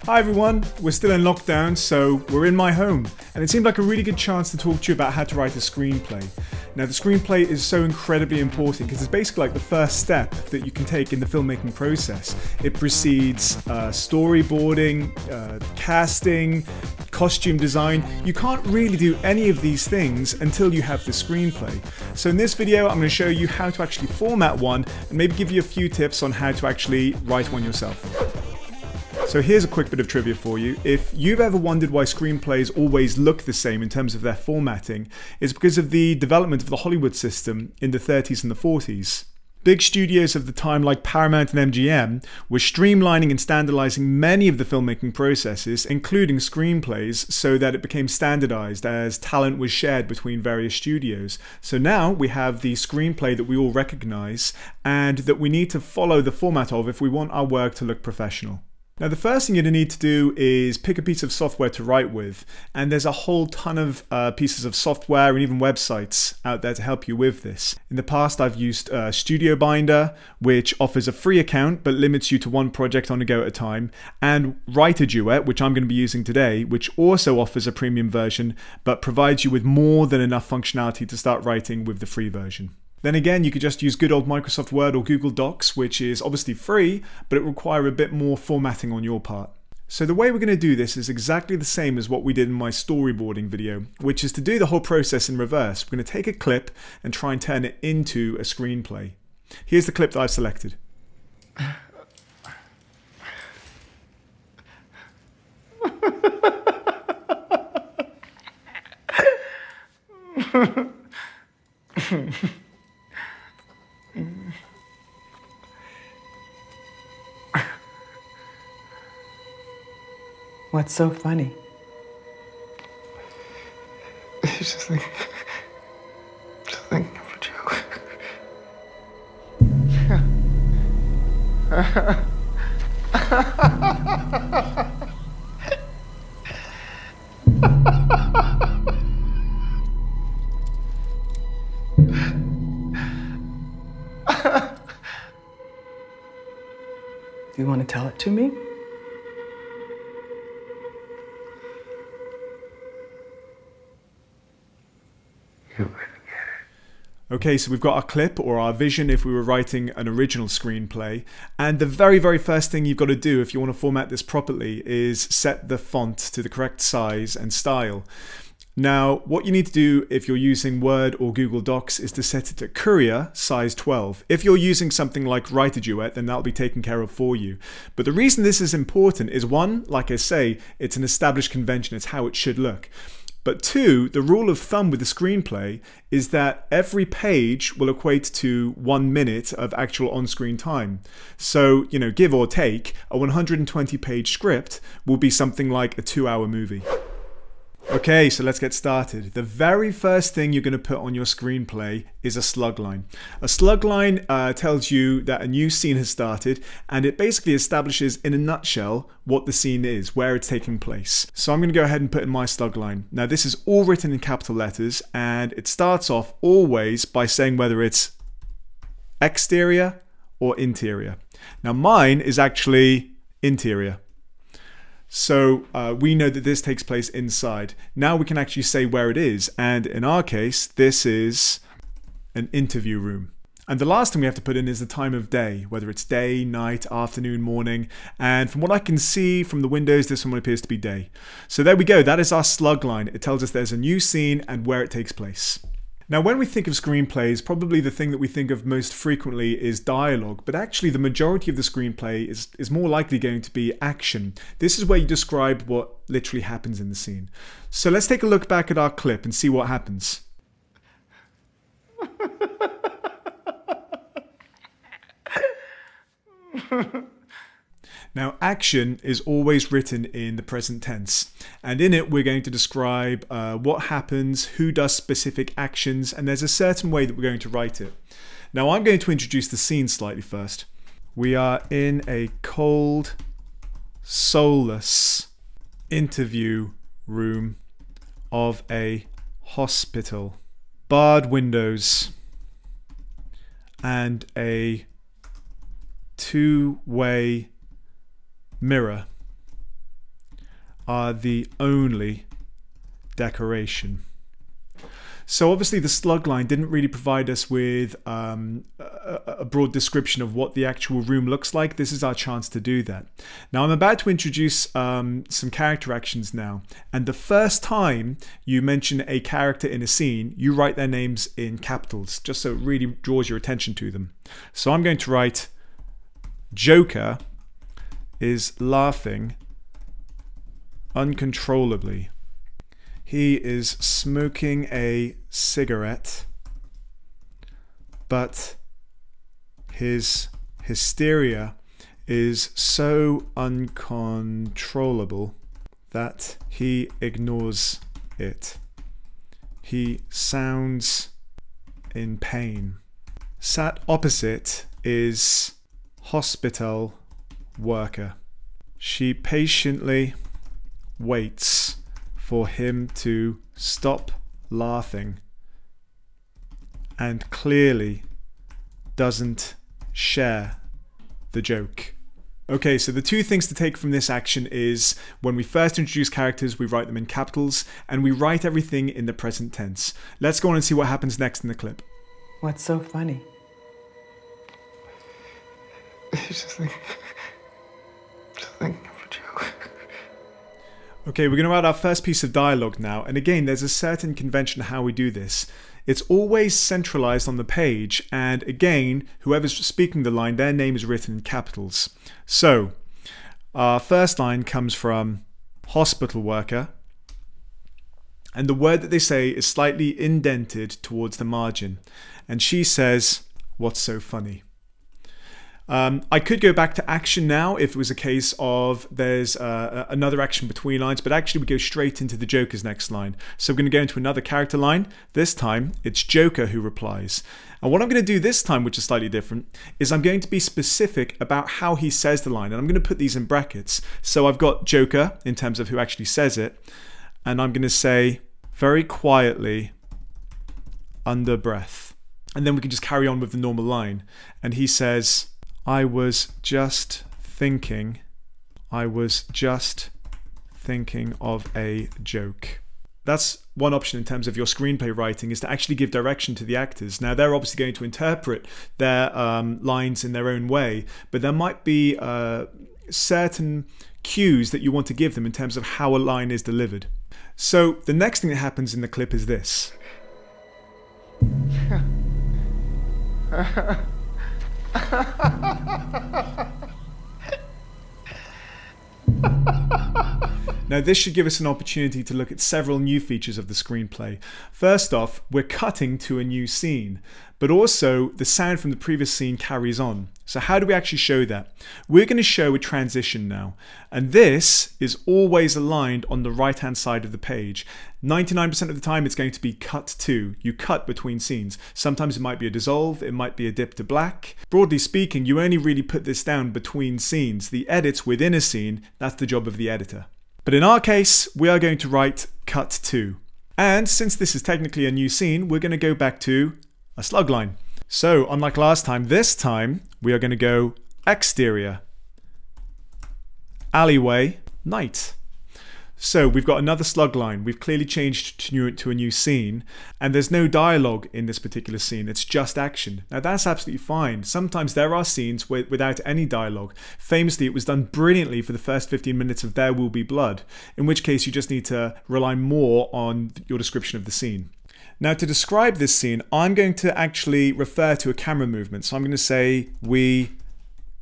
Hi everyone, we're still in lockdown, so we're in my home, and it seemed like a really good chance to talk to you about how to write a screenplay. Now the screenplay is so incredibly important because it's basically like the first step that you can take in the filmmaking process. It precedes storyboarding, casting, costume design. You can't really do any of these things until you have the screenplay. So in this video I'm going to show you how to actually format one and maybe give you a few tips on how to actually write one yourself. So here's a quick bit of trivia for you. If you've ever wondered why screenplays always look the same in terms of their formatting, it's because of the development of the Hollywood system in the 30s and the 40s. Big studios of the time like Paramount and MGM were streamlining and standardizing many of the filmmaking processes, including screenplays, so that it became standardized as talent was shared between various studios. So now we have the screenplay that we all recognize and that we need to follow the format of if we want our work to look professional. Now the first thing you're going to need to do is pick a piece of software to write with, and there's a whole ton of pieces of software and even websites out there to help you with this. In the past I've used Studio Binder, which offers a free account but limits you to one project on a go at a time, and Writer Duet, which I'm going to be using today, which also offers a premium version but provides you with more than enough functionality to start writing with the free version. Then again, you could just use good old Microsoft Word or Google Docs, which is obviously free, but it requires a bit more formatting on your part. So the way we're going to do this is exactly the same as what we did in my storyboarding video, which is to do the whole process in reverse. We're going to take a clip and try and turn it into a screenplay. Here's the clip that I've selected. What's so funny? It's just thinking of a joke. Do you want to tell it to me? Okay, so we've got our clip or our vision if we were writing an original screenplay, and the very first thing you've got to do if you want to format this properly is set the font to the correct size and style. Now, what you need to do if you're using Word or Google Docs is to set it to Courier size 12. If you're using something like Writer Duet, then that'll be taken care of for you. But the reason this is important is one, like I say, it's an established convention, it's how it should look. But two, the rule of thumb with the screenplay is that every page will equate to 1 minute of actual on-screen time. So, you know, give or take, a 120-page script will be something like a 2-hour movie. Okay, so let's get started. The very first thing you're going to put on your screenplay is a slug line. A slug line tells you that a new scene has started, and it basically establishes in a nutshell what the scene is, where it's taking place. So I'm going to go ahead and put in my slug line. Now this is all written in capital letters, and it starts off always by saying whether it's exterior or interior. Now mine is actually interior. So we know that this takes place inside. Now we can actually say where it is, and in our case this is an interview room. And the last thing we have to put in is the time of day, whether it's day, night, afternoon, morning, and from what I can see from the windows this one appears to be day. So there we go, that is our slug line. It tells us there's a new scene and where it takes place. Now when we think of screenplays, probably the thing that we think of most frequently is dialogue, but actually the majority of the screenplay is more likely going to be action. This is where you describe what literally happens in the scene. So let's take a look back at our clip and see what happens. Now action is always written in the present tense, and in it we're going to describe what happens, who does specific actions, and there's a certain way that we're going to write it. Now I'm going to introduce the scene slightly first. We are in a cold, soulless interview room of a hospital. Barred windows and a two-way mirror. are the only decoration. So obviously the slug line didn't really provide us with a broad description of what the actual room looks like. This is our chance to do that. Now I'm about to introduce some character actions now. And the first time you mention a character in a scene, you write their names in capitals, just so it really draws your attention to them. So I'm going to write Joker is laughing uncontrollably. He is smoking a cigarette, but his hysteria is so uncontrollable that he ignores it. He sounds in pain. Sat opposite is hospital worker. She patiently waits for him to stop laughing and clearly doesn't share the joke. Okay, so the two things to take from this action is when we first introduce characters, we write them in capitals and we write everything in the present tense. Let's go on and see what happens next in the clip. What's so funny? It's just like of a joke. Okay, we're going to add our first piece of dialogue now, and again there's a certain convention how we do this. It's always centralized on the page, and again whoever's speaking the line, their name is written in capitals. So our first line comes from hospital worker, and the word that they say is slightly indented towards the margin, and she says, "What's so funny?" I could go back to action now if it was a case of there's another action between lines, but actually we go straight into the Joker's next line. So we're going to go into another character line. This time it's Joker who replies. And what I'm going to do this time, which is slightly different, is I'm going to be specific about how he says the line. And I'm going to put these in brackets. So I've got Joker in terms of who actually says it. And I'm going to say very quietly under breath. And then we can just carry on with the normal line. And he says, I was just thinking of a joke. That's one option in terms of your screenplay writing, is to actually give direction to the actors. Now they're obviously going to interpret their lines in their own way, but there might be certain cues that you want to give them in terms of how a line is delivered. So the next thing that happens in the clip is this. Now this should give us an opportunity to look at several new features of the screenplay. First off, we're cutting to a new scene, but also the sound from the previous scene carries on. So how do we actually show that? We're going to show a transition now, and this is always aligned on the right hand side of the page. 99% of the time it's going to be cut to. You cut between scenes. Sometimes it might be a dissolve, it might be a dip to black. Broadly speaking, you only really put this down between scenes. The edits within a scene, that's the job of the editor. But in our case, we are going to write cut to. And since this is technically a new scene, we're going to go back to a slug line. So unlike last time, this time we are going to go exterior, alleyway, night. So we've got another slug line. We've clearly changed to a new scene, and there's no dialogue in this particular scene. It's just action. Now that's absolutely fine. Sometimes there are scenes without any dialogue. Famously, it was done brilliantly for the first 15 minutes of There Will Be Blood, in which case you just need to rely more on your description of the scene. Now to describe this scene, I'm going to actually refer to a camera movement. So I'm going to say we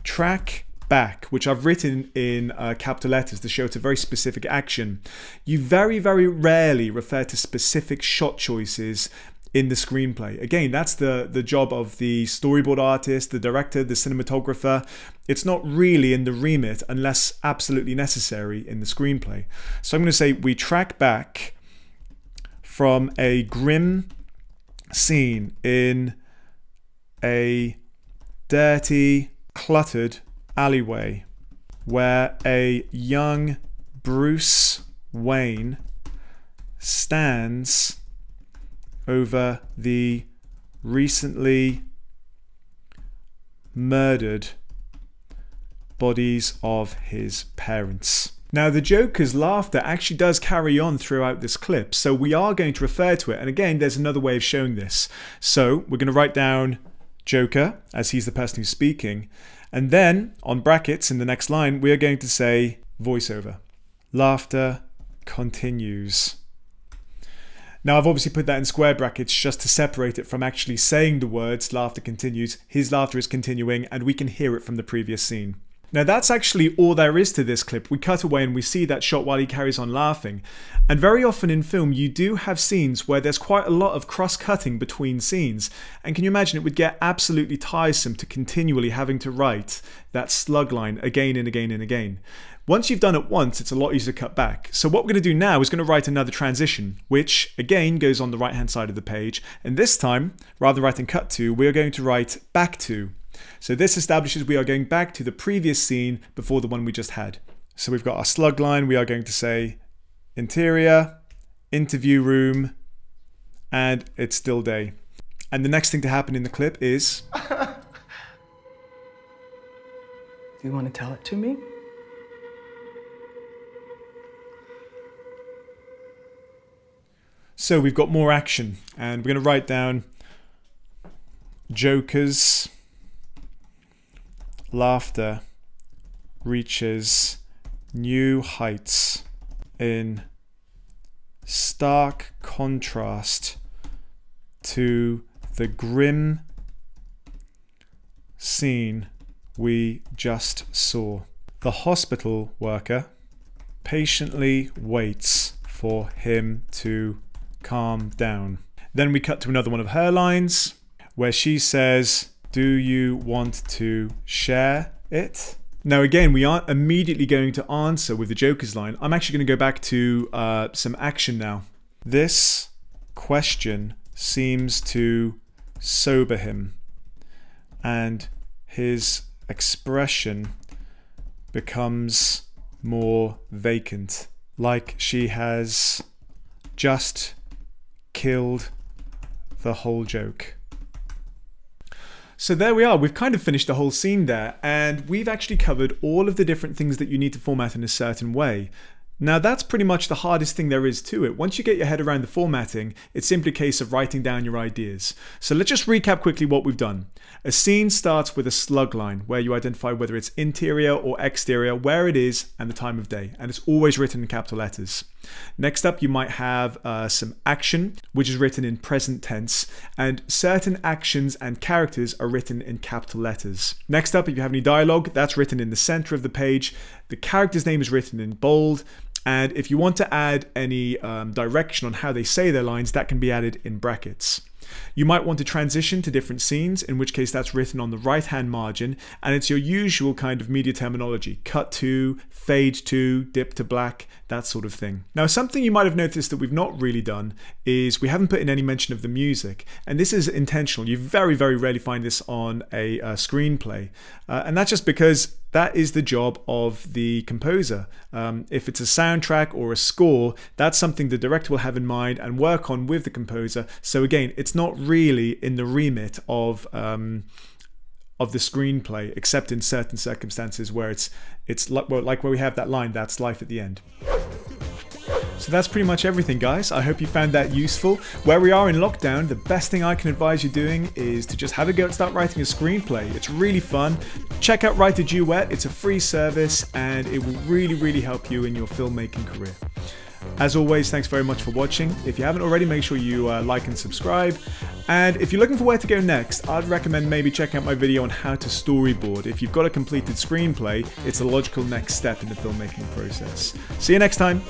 track back, which I've written in capital letters to show it's a very specific action. You very, very rarely refer to specific shot choices in the screenplay. Again, that's the job of the storyboard artist, the director, the cinematographer. It's not really in the remit unless absolutely necessary in the screenplay. So I'm going to say we track back from a grim scene in a dirty, cluttered alleyway where a young Bruce Wayne stands over the recently murdered bodies of his parents. Now the Joker's laughter actually does carry on throughout this clip, so we are going to refer to it, and again there's another way of showing this. So we're going to write down Joker, as he's the person who's speaking, and then on brackets in the next line we are going to say voiceover. Laughter continues. Now I've obviously put that in square brackets just to separate it from actually saying the words laughter continues. His laughter is continuing and we can hear it from the previous scene. Now that's actually all there is to this clip. We cut away and we see that shot while he carries on laughing. And very often in film you do have scenes where there's quite a lot of cross-cutting between scenes. And can you imagine it would get absolutely tiresome to continually having to write that slug line again and again and again. Once you've done it once, it's a lot easier to cut back. So what we're going to do now is going to write another transition, which again goes on the right hand side of the page. And this time, rather than writing cut to, we are going to write back to. So this establishes we are going back to the previous scene before the one we just had. So we've got our slug line, we are going to say interior, interview room, and it's still day. And the next thing to happen in the clip is... Do you want to tell it to me? So we've got more action, and we're going to write down Joker's laughter reaches new heights in stark contrast to the grim scene we just saw. The hospital worker patiently waits for him to calm down. Then we cut to another one of her lines where she says, "Do you want to share it?" Now again, we aren't immediately going to answer with the Joker's line. I'm actually going to go back to some action now. This question seems to sober him, and his expression becomes more vacant, like she has just killed the whole joke. So there we are, we've kind of finished the whole scene there, and we've actually covered all of the different things that you need to format in a certain way. Now that's pretty much the hardest thing there is to it. Once you get your head around the formatting, it's simply a case of writing down your ideas. So let's just recap quickly what we've done. A scene starts with a slug line where you identify whether it's interior or exterior, where it is, and the time of day. And it's always written in capital letters. Next up, you might have some action, which is written in present tense, and certain actions and characters are written in capital letters. Next up, if you have any dialogue, that's written in the center of the page. The character's name is written in bold. And if you want to add any direction on how they say their lines, that can be added in brackets. You might want to transition to different scenes, in which case that's written on the right-hand margin, and it's your usual kind of media terminology: cut to, fade to, dip to black, that sort of thing. Now, something you might have noticed that we've not really done is we haven't put in any mention of the music, and this is intentional. You very, very rarely find this on a screenplay, and that's just because that is the job of the composer. If it's a soundtrack or a score, that's something the director will have in mind and work on with the composer. So again, it's not really in the remit of the screenplay, except in certain circumstances where it's like where we have that line, "That's life" at the end. So that's pretty much everything, guys. I hope you found that useful. Where we are in lockdown, the best thing I can advise you doing is to just have a go at start writing a screenplay. It's really fun. Check out Writer Duet. It's a free service and it will really, really help you in your filmmaking career. As always, thanks very much for watching. If you haven't already, make sure you like and subscribe. And if you're looking for where to go next, I'd recommend maybe checking out my video on how to storyboard. If you've got a completed screenplay, it's a logical next step in the filmmaking process. See you next time.